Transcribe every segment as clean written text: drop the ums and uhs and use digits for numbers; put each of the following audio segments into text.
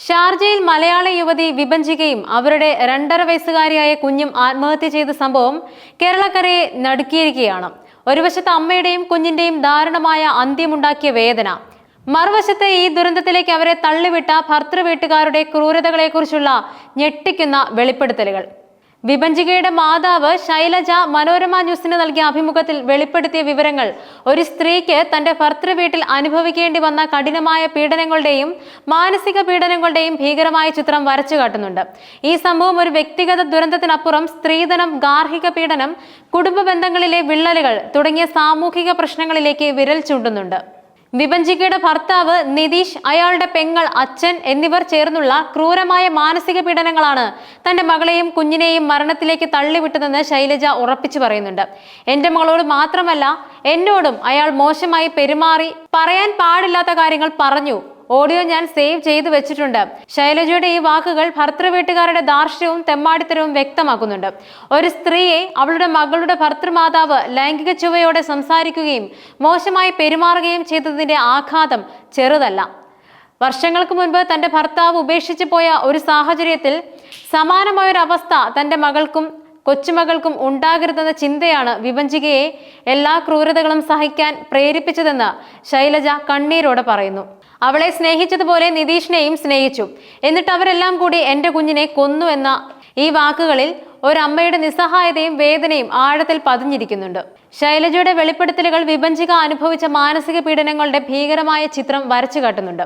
ഷാർജയിൽ മലയാള യുവതി വിഭജിക്കുകയും അവരുടെ 2.5 വയസ്സുകാരിയായ കുഞ്ഞും ആത്മഹത്യ ചെയ്ത സംഭവം കേരളക്കരയെ നടുക്കിയിരിക്കുകയാണ്. ഒരു വശത്ത് അമ്മയുടെയും കുഞ്ഞിന്റെയും ദാരുണമായ അന്ത്യമുണ്ടാക്കിയ വേദന, മറുവശത്ത് ഈ ദുരന്തത്തിലേക്ക് അവരെ തള്ളിവിട്ട ഭർതൃ വീട്ടുകാരുടെ ക്രൂരതകളെക്കുറിച്ചുള്ള ഞെട്ടിക്കുന്ന വെളിപ്പെടുത്തലുകൾ. വിഭജികയുടെ മാതാവ് ശൈലജ മനോരമ ന്യൂസിന് നൽകിയ അഭിമുഖത്തിൽ വെളിപ്പെടുത്തിയ വിവരങ്ങൾ ഒരു സ്ത്രീക്ക് തന്റെ ഭർതൃ വീട്ടിൽ അനുഭവിക്കേണ്ടി വന്ന കഠിനമായ പീഡനങ്ങളുടെയും മാനസിക പീഡനങ്ങളുടെയും ഭീകരമായ ചിത്രം വരച്ചു കാട്ടുന്നുണ്ട്. ഈ സംഭവം ഒരു വ്യക്തിഗത ദുരന്തത്തിനപ്പുറം സ്ത്രീധനം, ഗാർഹിക പീഡനം, കുടുംബ ബന്ധങ്ങളിലെ വിള്ളലുകൾ തുടങ്ങിയ സാമൂഹിക പ്രശ്നങ്ങളിലേക്ക് വിരൽ ചൂണ്ടുന്നുണ്ട്. വിഭജികയുടെ ഭർത്താവ് നിതീഷ്, അയാളുടെ പെങ്ങൾ, അച്ഛൻ എന്നിവർ ചേർന്നുള്ള ക്രൂരമായ മാനസിക പീഡനങ്ങളാണ് തന്റെ മകളെയും കുഞ്ഞിനെയും മരണത്തിലേക്ക് തള്ളിവിട്ടതെന്ന് ശൈലജ ഉറപ്പിച്ചു പറയുന്നുണ്ട്. എന്റെ മകളോട് മാത്രമല്ല, എന്നോടും അയാൾ മോശമായി പെരുമാറി, പറയാൻ പാടില്ലാത്ത കാര്യങ്ങൾ പറഞ്ഞു. ഓഡിയോ ഞാൻ സേവ് ചെയ്തു വെച്ചിട്ടുണ്ട്. ശൈലജയുടെ ഈ വാക്കുകൾ ഭർതൃ വീട്ടുകാരുടെ ധാർഷ്ട്യവും തെമ്മാടിത്തരവും വ്യക്തമാക്കുന്നുണ്ട്. ഒരു സ്ത്രീയെ അവളുടെ മകളുടെ ഭർതൃമാതാവ് ലൈംഗിക ചുവയോടെ സംസാരിക്കുകയും മോശമായി പെരുമാറുകയും ചെയ്തതിന്റെ ആഘാതം ചെറുതല്ല. വർഷങ്ങൾക്ക് മുൻപ് തന്റെ ഭർത്താവ് ഉപേക്ഷിച്ചു പോയ ഒരു സാഹചര്യത്തിൽ സമാനമായൊരവസ്ഥ തന്റെ മകൾക്കും കൊച്ചുമകൾക്കും ഉണ്ടാകരുതെന്ന ചിന്തയാണ് വിഭജികയെ എല്ലാ ക്രൂരതകളും സഹിക്കാൻ പ്രേരിപ്പിച്ചതെന്ന് ശൈലജ കണ്ണീരോടെ പറയുന്നു. അവളെ സ്നേഹിച്ചതുപോലെ നിതീഷിനെയും സ്നേഹിച്ചു, എന്നിട്ട് അവരെല്ലാം കൂടി എന്റെ കുഞ്ഞിനെ കൊന്നു എന്ന ഈ വാക്കുകളിൽ ഒരമ്മയുടെ നിസ്സഹായതയും വേദനയും ആഴത്തിൽ പതിഞ്ഞിരിക്കുന്നുണ്ട്. ശൈലജയുടെ വെളിപ്പെടുത്തലുകൾ വിഭജിക അനുഭവിച്ച മാനസിക പീഡനങ്ങളുടെ ഭീകരമായ ചിത്രം വരച്ചു കാട്ടുന്നുണ്ട്.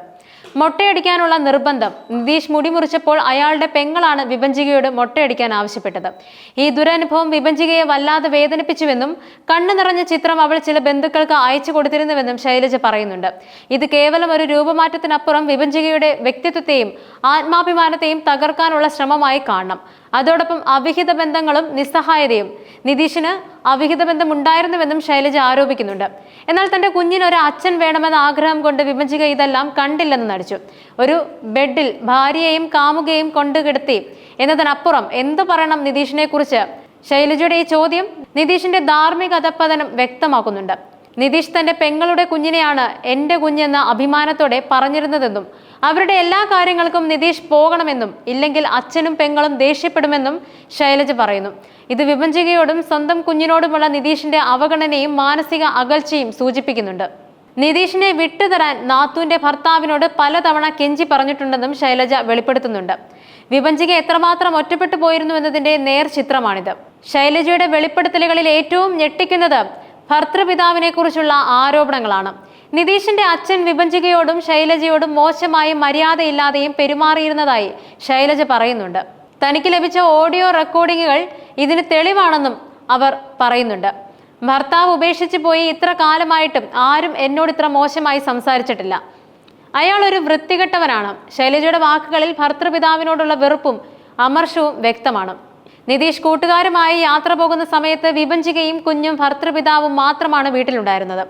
മൊട്ടയടിക്കാനുള്ള നിർബന്ധം. നിതീഷ് മുടി മുറിച്ചപ്പോൾ അയാളുടെ പെങ്ങളാണ് വിഭജികയോട് മൊട്ടയടിക്കാൻ ആവശ്യപ്പെട്ടത്. ഈ ദുരനുഭവം വിഭജികയെ വല്ലാതെ വേദനിപ്പിച്ചുവെന്നും കണ്ണു നിറഞ്ഞ ചിത്രം അവൾ ചില ബന്ധുക്കൾക്ക് അയച്ചു കൊടുത്തിരുന്നുവെന്നും ശൈലജ പറയുന്നുണ്ട്. ഇത് കേവലം ഒരു രൂപമാറ്റത്തിനപ്പുറം വിഭജികയുടെ വ്യക്തിത്വത്തെയും ആത്മാഭിമാനത്തെയും തകർക്കാനുള്ള ശ്രമമായി കാണണം. അതോടൊപ്പം അവിഹിത ബന്ധങ്ങളും നിസ്സഹായതയും. നിതീഷിന് അവിഹിത ബന്ധം ഉണ്ടായിരുന്നുവെന്നും ശൈലജ ആരോപിക്കുന്നുണ്ട്. എന്നാൽ തന്റെ കുഞ്ഞിന് ഒരു അച്ഛൻ വേണമെന്ന ആഗ്രഹം കൊണ്ട് വിഭജിക ഇതെല്ലാം കണ്ടില്ലെന്ന് നടിച്ചു. ഒരു ബെഡിൽ ഭാര്യയെയും കാമുകയും കൊണ്ടുകിടത്തി എന്നതിനപ്പുറം എന്തു പറയണം നിതീഷിനെ കുറിച്ച്? ശൈലജയുടെ ഈ ചോദ്യം നിതീഷിന്റെ ധാർമ്മിക അധപ്പതനം വ്യക്തമാക്കുന്നുണ്ട്. നിതീഷ് തന്റെ പെങ്ങളുടെ കുഞ്ഞിനെയാണ് എന്റെ കുഞ്ഞെന്ന അഭിമാനത്തോടെ പറഞ്ഞിരുന്നതെന്നും അവരുടെ എല്ലാ കാര്യങ്ങൾക്കും നിതീഷ് പോകണമെന്നും ഇല്ലെങ്കിൽ അച്ഛനും പെങ്ങളും ദേഷ്യപ്പെടുമെന്നും ശൈലജ പറയുന്നു. ഇത് വിഭജികയോടും സ്വന്തം കുഞ്ഞിനോടുമുള്ള നിതീഷിന്റെ അവഗണനയും മാനസിക അകൽച്ചയും സൂചിപ്പിക്കുന്നുണ്ട്. നിതീഷിനെ വിട്ടുതരാൻ നാത്തൂന്റെ ഭർത്താവിനോട് പലതവണ കെഞ്ചി പറഞ്ഞിട്ടുണ്ടെന്നും ശൈലജ വെളിപ്പെടുത്തുന്നുണ്ട്. വിഭജിക എത്രമാത്രം ഒറ്റപ്പെട്ടു പോയിരുന്നു എന്നതിന്റെ നേർചിത്രമാണിത്. ശൈലജയുടെ വെളിപ്പെടുത്തലുകളിൽ ഏറ്റവും ഞെട്ടിക്കുന്നത് ഭർതൃപിതാവിനെ കുറിച്ചുള്ള ആരോപണങ്ങളാണ്. നിതീഷിന്റെ അച്ഛൻ വിഭജികയോടും ശൈലജയോടും മോശമായും മര്യാദയില്ലാതെയും പെരുമാറിയിരുന്നതായി ശൈലജ പറയുന്നുണ്ട്. തനിക്ക് ലഭിച്ച ഓഡിയോ റെക്കോർഡിങ്ങുകൾ ഇതിന് തെളിവാണെന്നും അവർ പറയുന്നുണ്ട്. ഭർത്താവ് ഉപേക്ഷിച്ചു പോയി ഇത്ര കാലമായിട്ടും ആരും എന്നോട് ഇത്ര മോശമായി സംസാരിച്ചിട്ടില്ല. അയാൾ ഒരു വൃത്തികെട്ടവനാണ്. ശൈലജയുടെ വാക്കുകളിൽ ഭർതൃപിതാവിനോടുള്ള വെറുപ്പും അമർഷവും വ്യക്തമാണ്. നിതീഷ് കൂട്ടുകാരുമായി യാത്ര പോകുന്ന സമയത്ത് വിഭജികയും കുഞ്ഞും ഭർതൃപിതാവും മാത്രമാണ് വീട്ടിലുണ്ടായിരുന്നത്.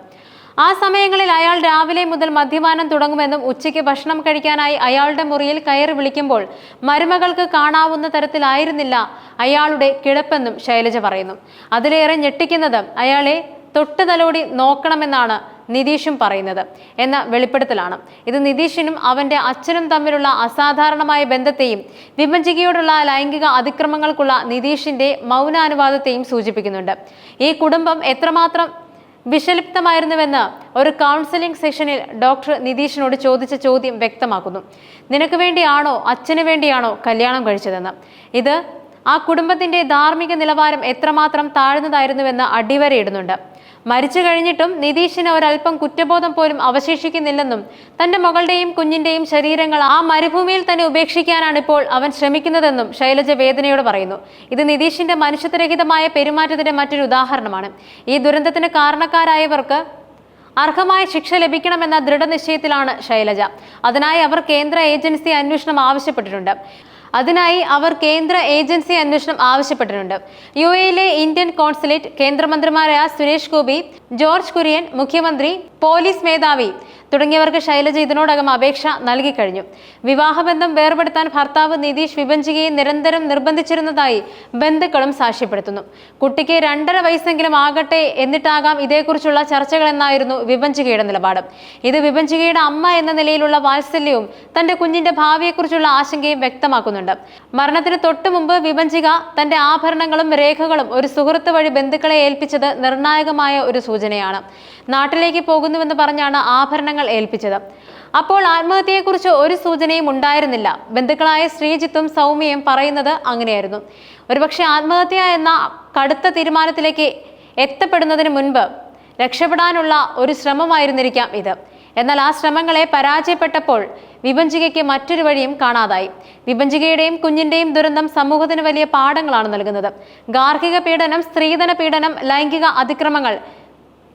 ആ സമയങ്ങളിൽ അയാൾ രാവിലെ മുതൽ മദ്യപാനം തുടങ്ങുമെന്നും ഉച്ചയ്ക്ക് ഭക്ഷണം കഴിക്കാനായി അയാളുടെ മുറിയിൽ കയറി വിളിക്കുമ്പോൾ മരുമകൾക്ക് കാണാവുന്ന തരത്തിലായിരുന്നില്ല അയാളുടെ കിടപ്പെന്നും ശൈലജ പറയുന്നു. അതിലേറെ ഞെട്ടിക്കുന്നത് അയാളെ തൊട്ടു തലോടി നോക്കണമെന്നാണ് നിതീഷും പറയുന്നത് എന്ന വെളിപ്പെടുത്തലാണ്. ഇത് നിതീഷിനും അവന്റെ അച്ഛനും തമ്മിലുള്ള അസാധാരണമായ ബന്ധത്തെയും വിഭജികയോടുള്ള ലൈംഗിക അതിക്രമങ്ങൾക്കുള്ള നിതീഷിന്റെ മൗനാനുവാദത്തെയും സൂചിപ്പിക്കുന്നുണ്ട്. ഈ കുടുംബം എത്രമാത്രം വിഷലിപ്തമായിരുന്നുവെന്ന് ഒരു കൗൺസിലിംഗ് സെഷനിൽ ഡോക്ടർ നിതീഷിനോട് ചോദിച്ച ചോദ്യം വ്യക്തമാക്കുന്നു. നിനക്ക് വേണ്ടിയാണോ അച്ഛന് വേണ്ടിയാണോ കല്യാണം കഴിച്ചതെന്ന്. ഇത് ആ കുടുംബത്തിന്റെ ധാർമ്മിക നിലവാരം എത്രമാത്രം താഴ്ന്നതായിരുന്നുവെന്ന് അടിവരയിടുന്നുണ്ട്. മരിച്ചു കഴിഞ്ഞിട്ടും നിതീഷിന് ഒരല്പം കുറ്റബോധം പോലും അവശേഷിക്കുന്നില്ലെന്നും തന്റെ മകളുടെയും കുഞ്ഞിന്റെയും ശരീരങ്ങൾ ആ മരുഭൂമിയിൽ തന്നെ ഉപേക്ഷിക്കാനാണ് ഇപ്പോൾ അവൻ ശ്രമിക്കുന്നതെന്നും ശൈലജ വേദനയോട് പറയുന്നു. ഇത് നിതീഷിന്റെ മനുഷ്യത്വരഹിതമായ പെരുമാറ്റത്തിന്റെ മറ്റൊരു ഉദാഹരണമാണ്. ഈ ദുരന്തത്തിന് കാരണക്കാരായവർക്ക് അർഹമായ ശിക്ഷ ലഭിക്കണമെന്ന ദൃഢനിശ്ചയത്തിലാണ് ശൈലജ. അതിനായി അവർ കേന്ദ്ര ഏജൻസി അന്വേഷണം ആവശ്യപ്പെട്ടിട്ടുണ്ട്. യുഎയിലെ ഇന്ത്യൻ കോൺസുലേറ്റ്, കേന്ദ്രമന്ത്രിമാരായ സുരേഷ് ഗോപി, ജോർജ് കുര്യൻ, മുഖ്യമന്ത്രി, പോലീസ് മേധാവി തുടങ്ങിയവർക്ക് ശൈലജ ഇതിനോടകം അപേക്ഷ നൽകിക്കഴിഞ്ഞു. വിവാഹബന്ധം വേർപെടുത്താൻ ഭർത്താവ് നിതീഷ് വിഭജികയെ നിരന്തരം നിർബന്ധിച്ചിരുന്നതായി ബന്ധുക്കളും സാക്ഷ്യപ്പെടുത്തുന്നു. കുട്ടിക്ക് 2.5 വയസ്സെങ്കിലും ആകട്ടെ എന്നിട്ടാകാം ഇതേക്കുറിച്ചുള്ള ചർച്ചകൾ എന്നായിരുന്നു വിഭജികയുടെ നിലപാട്. ഇത് വിഭജികയുടെ അമ്മ എന്ന നിലയിലുള്ള വാത്സല്യവും തന്റെ കുഞ്ഞിന്റെ ഭാവിയെക്കുറിച്ചുള്ള ആശങ്കയും വ്യക്തമാക്കുന്നുണ്ട്. മരണത്തിന് തൊട്ടു മുമ്പ് വിഭജിക തന്റെ ആഭരണങ്ങളും രേഖകളും ഒരു സുഹൃത്ത് വഴി ബന്ധുക്കളെ ഏൽപ്പിച്ചത് നിർണായകമായ ഒരു സൂചനയാണ്. നാട്ടിലേക്ക് പോകുന്നുവെന്ന് പറഞ്ഞാണ് ആഭരണങ്ങൾ ഏൽപ്പിച്ചത്. അപ്പോൾ ആത്മഹത്യയെക്കുറിച്ച് ഒരു സൂചനയും ഉണ്ടായിരുന്നില്ല. ബന്ധുക്കളായ ശ്രീജിത്തും സൗമ്യയും പറയുന്നത് അങ്ങനെയായിരുന്നു. ഒരുപക്ഷെ ആത്മഹത്യ എന്ന കടുത്ത തീരുമാനത്തിലേക്ക് എത്തപ്പെടുന്നതിന് മുൻപ് രക്ഷപ്പെടാനുള്ള ഒരു ശ്രമമായിരുന്നിരിക്കാം ഇത്. എന്നാൽ ആ ശ്രമങ്ങളെ പരാജയപ്പെട്ടപ്പോൾ വിഭജികയ്ക്ക് മറ്റൊരു വഴിയും കാണാതായി. വിഭജികയുടെയും കുഞ്ഞിന്റെയും ദുരന്തം സമൂഹത്തിന് വലിയ പാഠങ്ങളാണ് നൽകുന്നത്. ഗാർഹിക പീഡനം, സ്ത്രീധന പീഡനം, ലൈംഗിക അതിക്രമങ്ങൾ,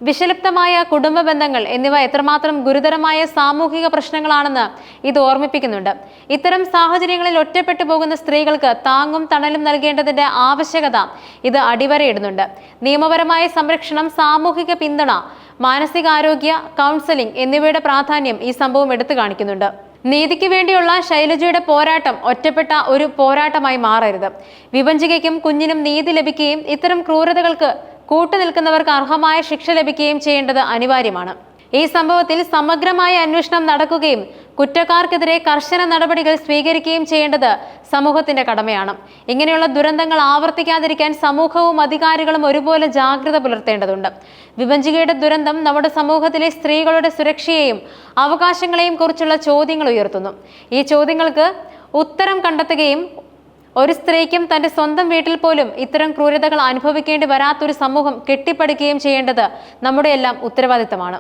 വിഷലിപ്തമായ കുടുംബ ബന്ധങ്ങൾ എന്നിവ എത്രമാത്രം ഗുരുതരമായ സാമൂഹിക പ്രശ്നങ്ങളാണെന്ന് ഇത് ഓർമ്മിപ്പിക്കുന്നുണ്ട്. ഇത്തരം സാഹചര്യങ്ങളിൽ ഒറ്റപ്പെട്ടു പോകുന്ന സ്ത്രീകൾക്ക് താങ്ങും തണലും നൽകേണ്ടതിന്റെ ആവശ്യകത ഇത് അടിവരയിടുന്നുണ്ട്. നിയമപരമായ സംരക്ഷണം, സാമൂഹിക പിന്തുണ, മാനസികാരോഗ്യ കൗൺസിലിംഗ് എന്നിവയുടെ പ്രാധാന്യം ഈ സംഭവം എടുത്തു കാണിക്കുന്നുണ്ട്. നീതിക്ക് വേണ്ടിയുള്ള ശൈലജയുടെ പോരാട്ടം ഒറ്റപ്പെട്ട ഒരു പോരാട്ടമായി മാറരുത്. വിഭജികയ്ക്കും കുഞ്ഞിനും നീതി ലഭിക്കുകയും ഇത്തരം ക്രൂരതകൾക്ക് കൂട്ടുനിൽക്കുന്നവർക്ക് അർഹമായ ശിക്ഷ ലഭിക്കുകയും ചെയ്യേണ്ടത് അനിവാര്യമാണ്. ഈ സംഭവത്തിൽ സമഗ്രമായ അന്വേഷണം നടക്കുകയും കുറ്റക്കാർക്കെതിരെ കർശന നടപടികൾ സ്വീകരിക്കുകയും ചെയ്യേണ്ടത് സമൂഹത്തിന്റെ കടമയാണ്. ഇങ്ങനെയുള്ള ദുരന്തങ്ങൾ ആവർത്തിക്കാതിരിക്കാൻ സമൂഹവും അധികാരികളും ഒരുപോലെ ജാഗ്രത പുലർത്തേണ്ടതുണ്ട്. വിഭജികയുടെ ദുരന്തം നമ്മുടെ സമൂഹത്തിലെ സ്ത്രീകളുടെ സുരക്ഷയെയും അവകാശങ്ങളെയും കുറിച്ചുള്ള ചോദ്യങ്ങൾ ഉയർത്തുന്നു. ഈ ചോദ്യങ്ങൾക്ക് ഉത്തരം കണ്ടെത്തുകയും ഒരു സ്ത്രീക്കും തന്റെ സ്വന്തം വീട്ടിൽ പോലും ഇത്തരം ക്രൂരതകൾ അനുഭവിക്കേണ്ടി വരാത്തൊരു സമൂഹം കെട്ടിപ്പടുക്കുകയും ചെയ്യേണ്ടത് നമ്മുടെ എല്ലാം ഉത്തരവാദിത്തമാണ്.